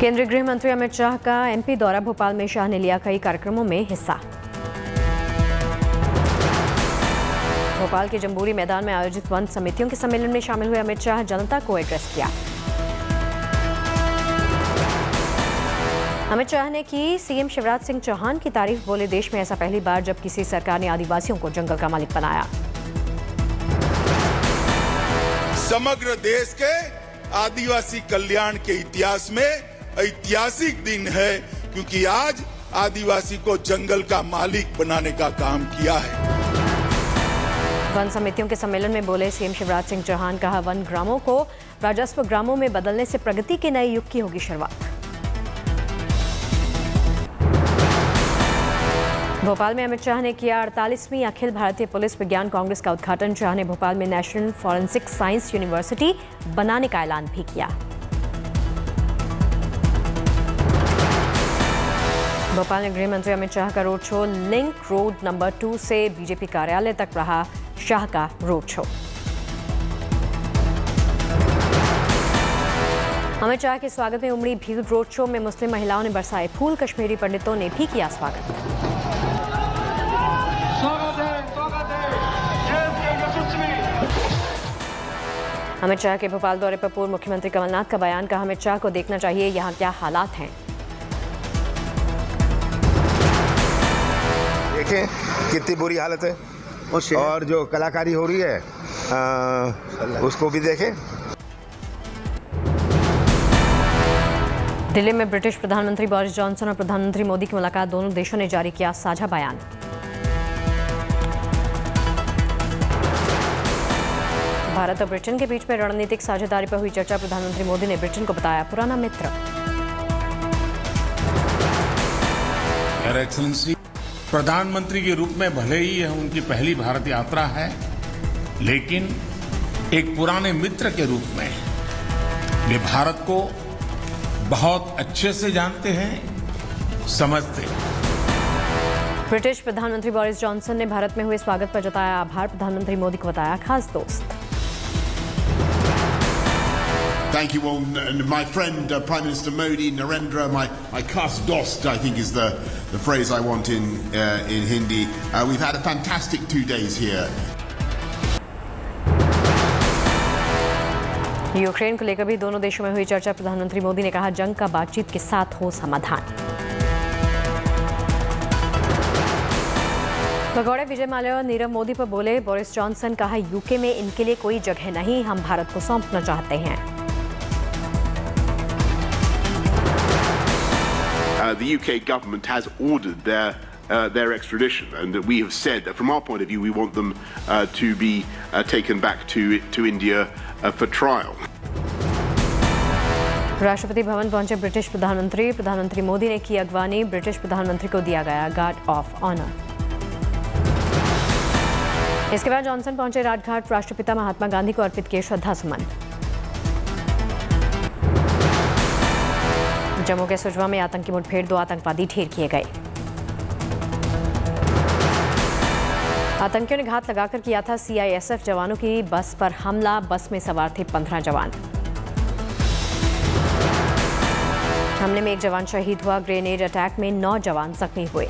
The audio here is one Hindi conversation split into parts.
केंद्रीय गृह मंत्री अमित शाह का एमपी दौरा। भोपाल में शाह ने लिया कई कार्यक्रमों में हिस्सा। भोपाल के जंबूरी मैदान में आयोजित वन समितियों के सम्मेलन में शामिल हुए अमित शाह जनता को एड्रेस किया। अमित शाह ने की सीएम शिवराज सिंह चौहान की तारीफ। बोले, देश में ऐसा पहली बार जब किसी सरकार ने आदिवासियों को जंगल का मालिक बनाया। समग्र देश के आदिवासी कल्याण के इतिहास में ऐतिहासिक दिन है, क्योंकि आज आदिवासी को जंगल का मालिक बनाने का काम किया है। वन समितियों के सम्मेलन में बोले सीएम शिवराज सिंह चौहान। कहा, वन ग्रामों को राजस्व ग्रामों में बदलने से प्रगति के नए युग की होगी शुरुआत। भोपाल में अमित शाह ने किया 48वीं अखिल भारतीय पुलिस विज्ञान कांग्रेस का उद्घाटन। शाह ने भोपाल में नेशनल फॉरेंसिक साइंस यूनिवर्सिटी बनाने का ऐलान भी किया। भोपाल में गृह मंत्री अमित शाह का road show. Link road number 2 से बीजेपी कार्यालय तक रहा शाह का रोड शो। अमित शाह के स्वागत में उमड़ी भीड़। रोड शो में मुस्लिम महिलाओं ने बरसाए फूल। कश्मीरी पंडितों ने भी किया स्वागत। अमित शाह के भोपाल दौरे पर पूर्व मुख्यमंत्री कमलनाथ का बयान। कहा, अमित शाह को देखना चाहिए यहाँ क्या हालात हैं। देखें कितनी बुरी हालत है और जो कलाकारी हो रही है उसको भी देखें। दिल्ली में ब्रिटिश प्रधानमंत्री बोरिस जॉनसन और प्रधानमंत्री मोदी की मुलाकात। दोनों देशों ने जारी किया साझा बयान। भारत और ब्रिटेन के बीच में रणनीतिक साझेदारी पर हुई चर्चा। प्रधानमंत्री मोदी ने ब्रिटेन को बताया पुराना मित्र। योर एक्सीलेंसी, प्रधानमंत्री के रूप में भले ही यह उनकी पहली भारत यात्रा है, लेकिन एक पुराने मित्र के रूप में वे भारत को बहुत अच्छे से जानते हैं, समझते हैं। ब्रिटिश प्रधानमंत्री बोरिस जॉनसन ने भारत में हुए स्वागत पर जताया आभार। प्रधानमंत्री मोदी को बताया खास दोस्त। Thank you all. My friend, Prime Minister Modi, Narendra, my khas dost, I think is the phrase I want in Hindi. We've had a fantastic 2 days here. Ukraine को लेकर भी दोनों देशों में हुई चर्चा। प्रधानमंत्री मोदी ने कहा, जंग का बातचीत के साथ हो समाधान। भगौड़े विजय माल्या और नीरव मोदी पर बोले बोरिस जॉनसन। कहा, यूके में इनके लिए कोई जगह नहीं, हम भारत को सौंपना चाहते हैं। The UK government has ordered their extradition, and we have said that from our point of view, we want them to be taken back to India for trial. Rashtrapati Bhavan पहुंचे ब्रिटिश प्रधानमंत्री। प्रधानमंत्री मोदी ने की अगवानी। ब्रिटिश प्रधानमंत्री को दिया गया गार्ड ऑफ ऑनर। इसके बाद जॉनसन पहुंचे राजघाट। राष्ट्रपिता महात्मा गांधी को अर्पित किए श्रद्धा सुमन। जम्मू के सुजवा में आतंकी मुठभेड़। 2 आतंकवादी ढेर किए गए। आतंकियों ने घात लगाकर किया था सीआईएसएफ जवानों की बस पर हमला। बस में सवार थे 15 जवान। हमले में 1 जवान शहीद हुआ। ग्रेनेड अटैक में 9 जवान जख्मी हुए।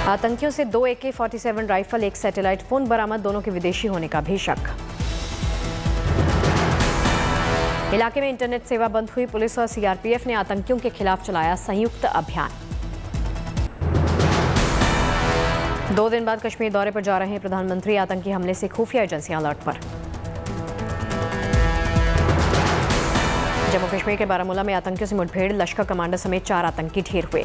आतंकियों से 2 AK-47 राइफल, 1 सैटेलाइट फोन बरामद। दोनों के विदेशी होने का भी शक। इलाके में इंटरनेट सेवा बंद हुई। पुलिस और सीआरपीएफ ने आतंकियों के खिलाफ चलाया संयुक्त अभियान। 2 दिन बाद कश्मीर दौरे पर जा रहे हैं प्रधानमंत्री। आतंकी हमले से खुफिया एजेंसियां अलर्ट पर। जम्मू कश्मीर के बारामूला में आतंकियों से मुठभेड़। लश्कर कमांडर समेत 4 आतंकी ढेर हुए।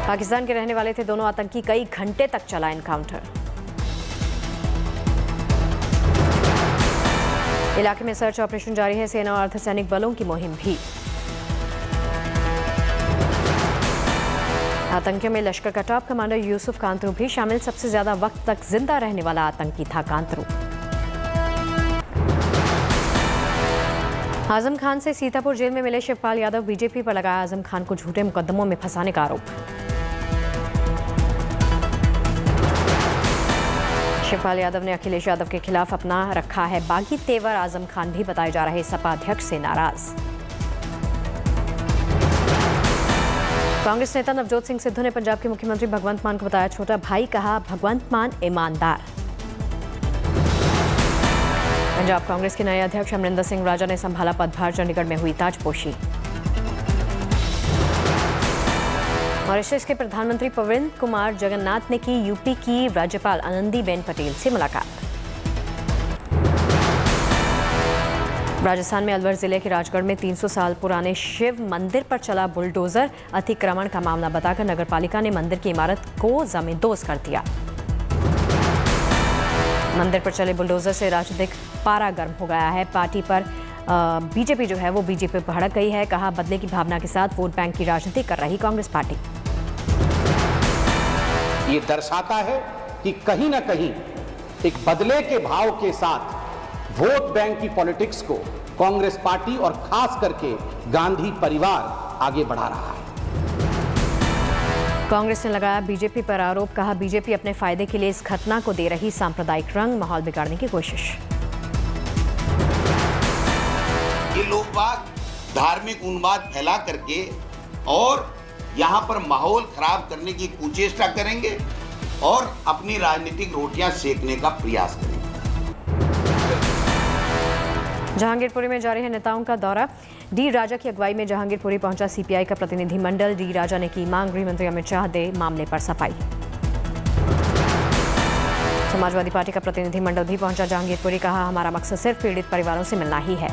पाकिस्तान के रहने वाले थे दोनों आतंकी। कई घंटे तक चला एनकाउंटर। इलाके में सर्च ऑपरेशन जारी है। सेना और अर्धसैनिक बलों की मुहिम भी। आतंकियों में लश्कर का टॉप कमांडर यूसुफ कांतरू भी शामिल। सबसे ज्यादा वक्त तक जिंदा रहने वाला आतंकी था कांतरू। आजम खान से सीतापुर जेल में मिले शिवपाल यादव। बीजेपी पर लगाया आजम खान को झूठे मुकदमों में फंसाने का आरोप। शिवपाल यादव ने अखिलेश यादव के खिलाफ अपना रखा है बागी तेवर। आजम खान भी बताए जा रहे सपा अध्यक्ष से नाराज। कांग्रेस नेता नवजोत सिंह सिद्धू ने पंजाब के मुख्यमंत्री भगवंत मान को बताया छोटा भाई, कहा भगवंत मान ईमानदार। पंजाब कांग्रेस के नए अध्यक्ष अमरिंदर सिंह राजा ने संभाला पदभार। चंडीगढ़ में हुई ताजपोशी। मॉरिशस के प्रधानमंत्री प्रविंद कुमार जगन्नाथ ने की यूपी की राज्यपाल आनंदीबेन पटेल से मुलाकात। राजस्थान में अलवर जिले के राजगढ़ में 300 साल पुराने शिव मंदिर पर चला बुलडोजर। अतिक्रमण का मामला बताकर नगरपालिका ने मंदिर की इमारत को जमींदोज कर दिया। मंदिर पर चले बुलडोजर से राजनीतिक पारा गर्म हो गया है। पार्टी पर बीजेपी जो है वो बीजेपी पर भड़क गई है। कहा बदले की भावना के साथ वोट बैंक की राजनीति कर रही कांग्रेस पार्टी। ये दर्शाता है कि कहीं ना कहीं एक बदले के भाव के साथ वोट बैंक की पॉलिटिक्स को कांग्रेस पार्टी और खास करके गांधी परिवार आगे बढ़ा रहा है। कांग्रेस ने लगाया बीजेपी पर आरोप। कहा बीजेपी अपने फायदे के लिए इस घटना को दे रही सांप्रदायिक रंग, माहौल बिगाड़ने की कोशिश। ये लोग बाग धार्मिक उन्माद फैला करके और यहाँ पर माहौल खराब करने की कुचेष्टा करेंगे और अपनी राजनीतिक रोटियां सेकने का प्रयास करेंगे। जहांगीरपुरी में जारी है नेताओं का दौरा। डी राजा की अगुवाई में जहांगीरपुरी पहुंचा सीपीआई का प्रतिनिधिमंडल। डी राजा ने की मांग, गृह मंत्री अमित शाह दे मामले पर सफाई। समाजवादी पार्टी का प्रतिनिधिमंडल भी पहुंचा जहांगीरपुरी। कहा हमारा मकसद सिर्फ पीड़ित परिवारों से मिलना ही है।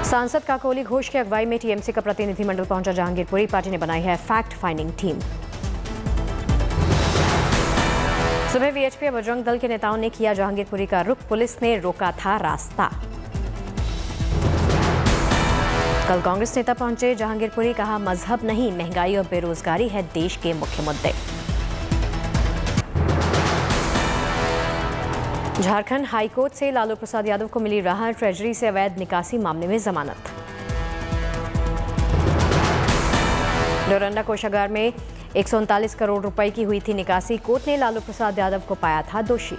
सांसद काकोली घोष की अगुवाई में टीएमसी का प्रतिनिधिमंडल पहुंचा जहांगीरपुरी। पार्टी ने बनाई है फैक्ट फाइंडिंग टीम। सुबह वीएचपी बजरंग दल के नेताओं ने किया जहांगीरपुरी का रुख। पुलिस ने रोका था रास्ता। कल कांग्रेस नेता पहुंचे जहांगीरपुरी। कहा मजहब नहीं, महंगाई और बेरोजगारी है देश के मुख्य मुद्दे। झारखंड हाईकोर्ट से लालू प्रसाद यादव को मिली राहत। ट्रेजरी से अवैध निकासी मामले में जमानत। डोरंडा कोषागार में 139 करोड़ रुपए की हुई थी निकासी। कोर्ट ने लालू प्रसाद यादव को पाया था दोषी।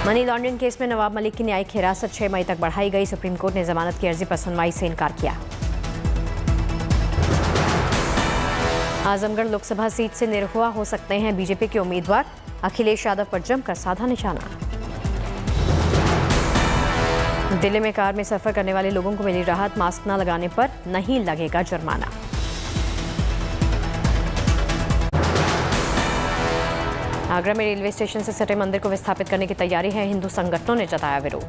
मनी लॉन्ड्रिंग केस में नवाब मलिक की न्यायिक हिरासत 6 मई तक बढ़ाई गई। सुप्रीम कोर्ट ने जमानत की अर्जी पर सुनवाई से इनकार किया। आजमगढ़ लोकसभा सीट से निरहुआ हो सकते हैं बीजेपी के उम्मीदवार। अखिलेश यादव पर जमकर साधा निशाना। दिल्ली में कार में सफर करने वाले लोगों को मिली राहत। मास्क न लगाने पर नहीं लगेगा जुर्माना। आगरा में रेलवे स्टेशन से सटे मंदिर को विस्थापित करने की तैयारी है। हिंदू संगठनों ने जताया विरोध।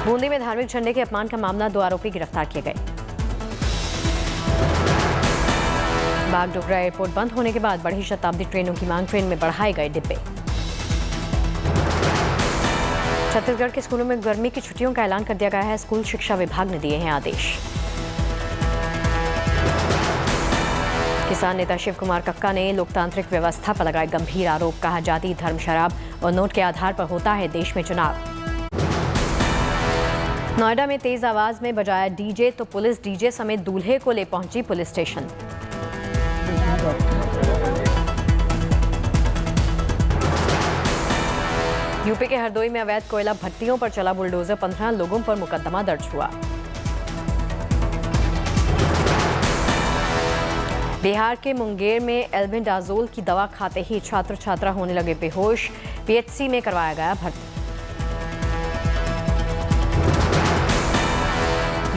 बूंदी में धार्मिक झंडे के अपमान का मामला, 2 आरोपी गिरफ्तार किए गए। बागडोगरा एयरपोर्ट बंद होने के बाद बढ़ी शताब्दी ट्रेनों की मांग। ट्रेन में बढ़ाए गए डिब्बे। छत्तीसगढ़ के स्कूलों में गर्मी की छुट्टियों का ऐलान कर दिया गया है। स्कूल शिक्षा विभाग ने दिए हैं आदेश। किसान नेता शिव कुमार कक्का ने लोकतांत्रिक व्यवस्था पर लगाए गंभीर आरोप। कहा जाति, धर्म, शराब और नोट के आधार पर होता है देश में चुनाव। नोएडा में तेज आवाज में बजाया डीजे तो पुलिस डीजे समेत दूल्हे को ले पहुंची पुलिस स्टेशन। यूपी के हरदोई में अवैध कोयला भट्टियों पर चला बुलडोजर। 15 लोगों पर मुकदमा दर्ज हुआ। बिहार के मुंगेर में एल्बेंडाजोल की दवा खाते ही छात्र छात्रा होने लगे बेहोश। पीएचसी में करवाया गया भर्ती।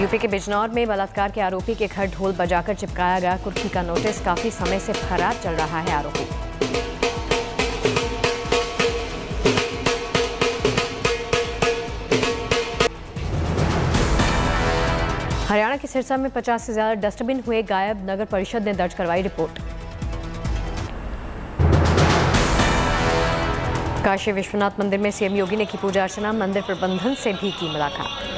यूपी के बिजनौर में बलात्कार के आरोपी के घर ढोल बजाकर चिपकाया गया कुर्की का नोटिस। काफी समय से फरार चल रहा है आरोपी। हरियाणा के सिरसा में 50 से ज्यादा डस्टबिन हुए गायब। नगर परिषद ने दर्ज करवाई रिपोर्ट। काशी विश्वनाथ मंदिर में सीएम योगी ने की पूजा अर्चना। मंदिर प्रबंधन से भी की मुलाकात।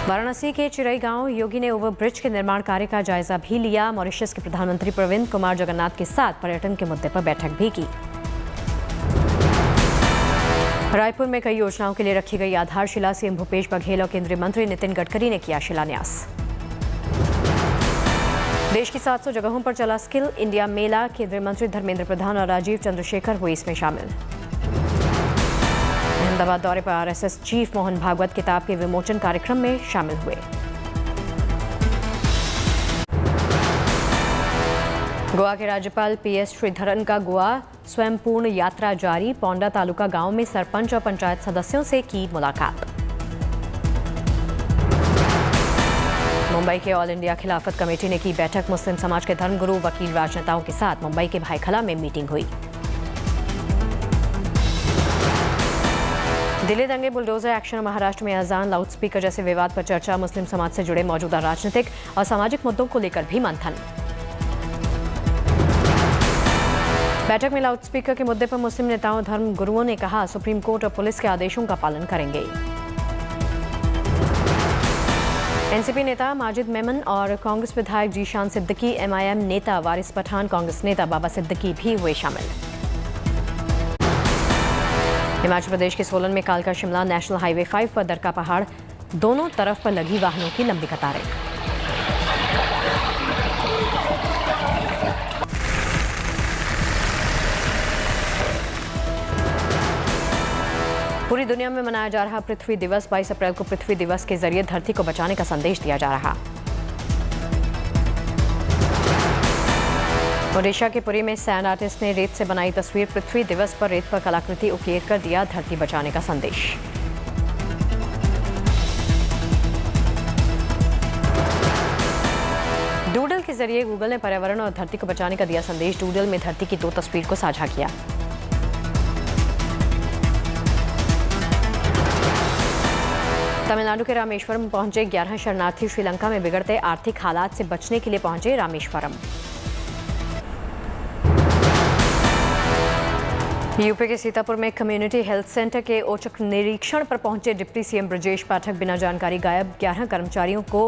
वाराणसी के चिरई गांव योगी ने ओवरब्रिज के निर्माण कार्य का जायजा भी लिया। मॉरिशस के प्रधानमंत्री प्रविंद कुमार जगन्नाथ के साथ पर्यटन के मुद्दे पर बैठक भी की। रायपुर में कई योजनाओं के लिए रखी गई आधारशिला। सीएम भूपेश बघेल और केंद्रीय मंत्री नितिन गडकरी ने किया शिलान्यास। देश की 700 जगहों पर चला स्किल इंडिया मेला। केंद्रीय मंत्री धर्मेंद्र प्रधान और राजीव चंद्रशेखर हुए इसमें शामिल। अहमदाबाद दौरे पर आरएसएस चीफ मोहन भागवत किताब के विमोचन कार्यक्रम में शामिल हुए। गोवा के राज्यपाल पीएस श्रीधरन का गोवा स्वयंपूर्ण यात्रा जारी। पौंडा तालुका गांव में सरपंच और पंचायत सदस्यों से की मुलाकात। मुंबई के ऑल इंडिया खिलाफत कमेटी ने की बैठक। मुस्लिम समाज के धर्मगुरु, वकील, राजनेताओं के साथ मुंबई के भाईखला में मीटिंग हुई। दिल्ली दंगे, बुलडोजर एक्शन, महाराष्ट्र में अजान, लाउडस्पीकर जैसे विवाद पर चर्चा। मुस्लिम समाज से जुड़े मौजूदा राजनीतिक और सामाजिक मुद्दों को लेकर भी मंथन। बैठक में लाउडस्पीकर के मुद्दे पर मुस्लिम नेताओं और धर्म गुरुओं ने कहा, सुप्रीम कोर्ट और पुलिस के आदेशों का पालन करेंगे। एनसीपी नेता माजिद मेमन और कांग्रेस विधायक जीशान सिद्दीकी, एमआईएम नेता वारिस पठान, कांग्रेस नेता बाबा सिद्दीकी भी हुए शामिल। हिमाचल प्रदेश के सोलन में कालका शिमला नेशनल हाईवे 5 पर दरका पहाड़, दोनों तरफ पर लगी वाहनों की लंबी कतारें। पूरी दुनिया में मनाया जा रहा पृथ्वी दिवस। 22 अप्रैल को पृथ्वी दिवस के जरिए धरती को बचाने का संदेश दिया जा रहा। ओडिशा के पुरी में सैंड आर्टिस्ट ने रेत से बनाई तस्वीर। पृथ्वी दिवस पर रेत पर कलाकृति उकेर कर दिया धरती बचाने का संदेश। डूडल के जरिए गूगल ने पर्यावरण और धरती को बचाने का दिया संदेश। डूडल में धरती की 2 तस्वीर को साझा किया। तमिलनाडु के रामेश्वरम पहुंचे 11 शरणार्थी। श्रीलंका में बिगड़ते आर्थिक हालात से बचने के लिए पहुंचे रामेश्वरम। यूपी के सीतापुर में कम्युनिटी हेल्थ सेंटर के औचक निरीक्षण पर पहुंचे डिप्टी सीएम ब्रजेश पाठक। बिना जानकारी गायब 11 कर्मचारियों को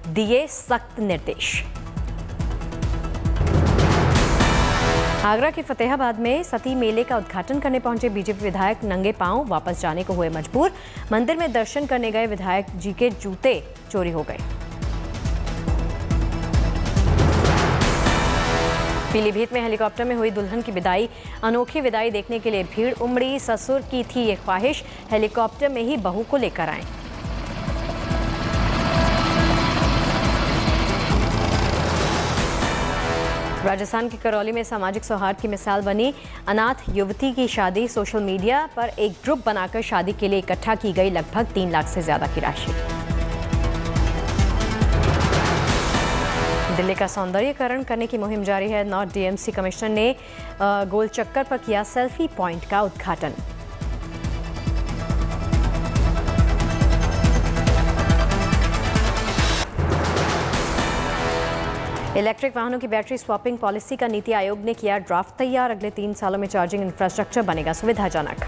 दिए सख्त निर्देश। आगरा के फतेहाबाद में सती मेले का उद्घाटन करने पहुंचे बीजेपी विधायक नंगे पांव वापस जाने को हुए मजबूर। मंदिर में दर्शन करने गए विधायक जी के जूते चोरी हो गए। पीलीभीत में हेलीकॉप्टर में हुई दुल्हन की विदाई। अनोखी विदाई देखने के लिए भीड़ उमड़ी। ससुर की थी ये ख्वाहिश, हेलीकॉप्टर में ही बहू को लेकर आए। राजस्थान के करौली में सामाजिक सौहार्द की मिसाल बनी अनाथ युवती की शादी। सोशल मीडिया पर एक ग्रुप बनाकर शादी के लिए इकट्ठा की गई लगभग 3 लाख से ज्यादा की राशि। दिल्ली का सौंदर्यीकरण करने की मुहिम जारी है। नॉर्थ डीएमसी कमिश्नर ने गोल चक्कर पर किया सेल्फी पॉइंट का उद्घाटन। इलेक्ट्रिक वाहनों की बैटरी स्वैपिंग पॉलिसी का नीति आयोग ने किया ड्राफ्ट तैयार। अगले 3 सालों में चार्जिंग इंफ्रास्ट्रक्चर बनेगा सुविधाजनक।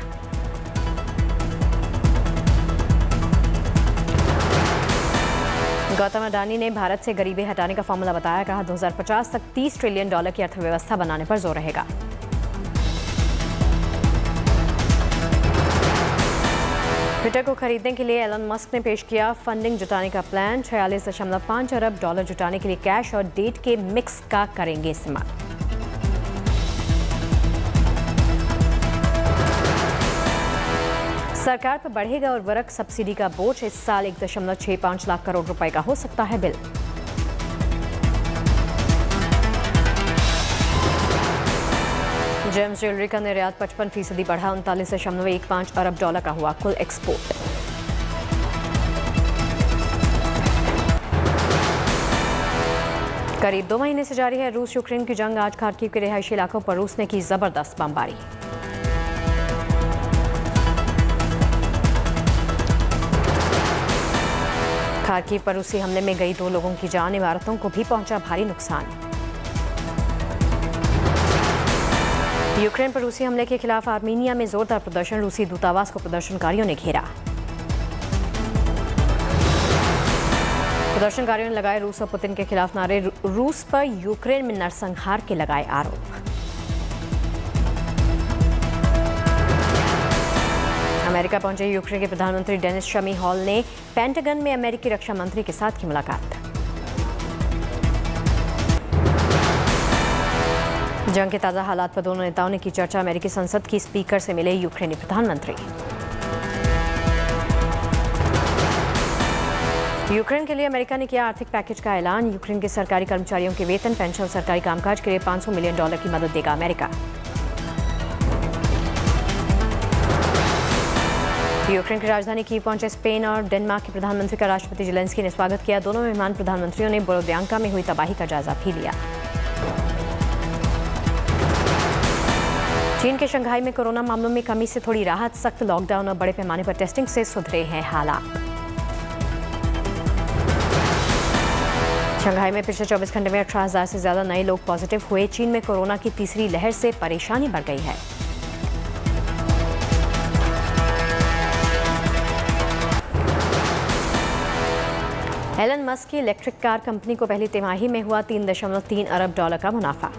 गौतम अडानी ने भारत से गरीबी हटाने का फॉर्मूला बताया। कहा 2050 तक $30 ट्रिलियन की अर्थव्यवस्था बनाने पर जोर रहेगा। ट्विटर को खरीदने के लिए एलन मस्क ने पेश किया फंडिंग जुटाने का प्लान। $46.5 अरब जुटाने के लिए कैश और डेट के मिक्स का करेंगे इस्तेमाल। सरकार पर बढ़ेगा उर्वरक सब्सिडी का बोझ। इस साल 1.65 लाख करोड़ रुपए का हो सकता है बिल। जेम्स ज्वेलरी का निर्यात 55% बढ़ा। $39.15 अरब का हुआ कुल एक्सपोर्ट। करीब 2 महीने से जारी है रूस यूक्रेन की जंग। आज खार्किव के रिहायशी इलाकों पर रूस ने की जबरदस्त बमबारी। खार्किव पर रूसी हमले में गई 2 लोगों की जान। इमारतों को भी पहुंचा भारी नुकसान। यूक्रेन पर रूसी हमले के खिलाफ आर्मीनिया में जोरदार प्रदर्शन। रूसी दूतावास को प्रदर्शनकारियों ने घेरा। प्रदर्शनकारियों ने लगाए रूस और पुतिन के खिलाफ नारे। रूस पर यूक्रेन में नरसंहार के लगाए आरोप। अमेरिका पहुंचे यूक्रेन के प्रधानमंत्री डेनिस शमी हॉल ने पेंटागन में अमेरिकी रक्षा मंत्री के साथ की मुलाकात। जंग के ताज़ा हालात पर दोनों नेताओं ने की चर्चा। अमेरिकी संसद की स्पीकर से मिले यूक्रेनी प्रधानमंत्री। यूक्रेन के लिए अमेरिका ने किया आर्थिक पैकेज का ऐलान। यूक्रेन के सरकारी कर्मचारियों के वेतन, पेंशन, सरकारी कामकाज के लिए $500 मिलियन की मदद देगा अमेरिका। यूक्रेन की राजधानी कीव पहुंचे स्पेन और डेनमार्क के प्रधानमंत्री का राष्ट्रपति ज़ेलेंस्की ने स्वागत किया। दोनों मेहमान प्रधानमंत्रियों ने बोरोद्यांका में हुई तबाही का जायजा भी लिया। चीन के शंघाई में कोरोना मामलों में कमी से थोड़ी राहत। सख्त लॉकडाउन और बड़े पैमाने पर टेस्टिंग से सुधरे हैं हालात। शंघाई में पिछले 24 घंटे में 18,000 से ज्यादा नए लोग पॉजिटिव हुए। चीन में कोरोना की तीसरी लहर से परेशानी बढ़ गई है। एलन मस्क की इलेक्ट्रिक कार कंपनी को पहली तिमाही में हुआ $3.3 अरब का मुनाफा।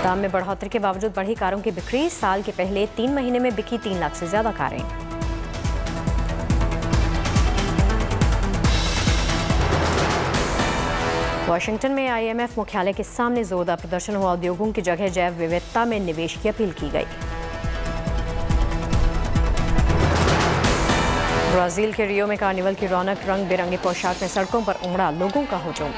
दाम में बढ़ोतरी के बावजूद बढ़ी कारों की बिक्री। साल के पहले 3 महीने में बिकी 3 लाख से ज्यादा कारें। वॉशिंगटन में IMF मुख्यालय के सामने जोरदार प्रदर्शन हुआ। उद्योगों की जगह जैव विविधता में निवेश की अपील की गई। ब्राजील के रियो में कार्निवल की रौनक। रंग बिरंगे पोशाक में सड़कों पर उमड़ा लोगों का हुजूम।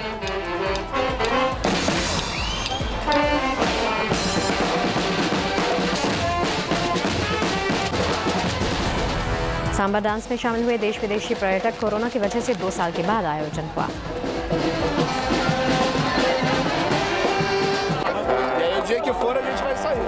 सांबा डांस में शामिल हुए देश विदेशी पर्यटक। कोरोना की वजह से 2 साल के बाद आयोजन हुआ। E aí, o dia que for, a gente vai sair.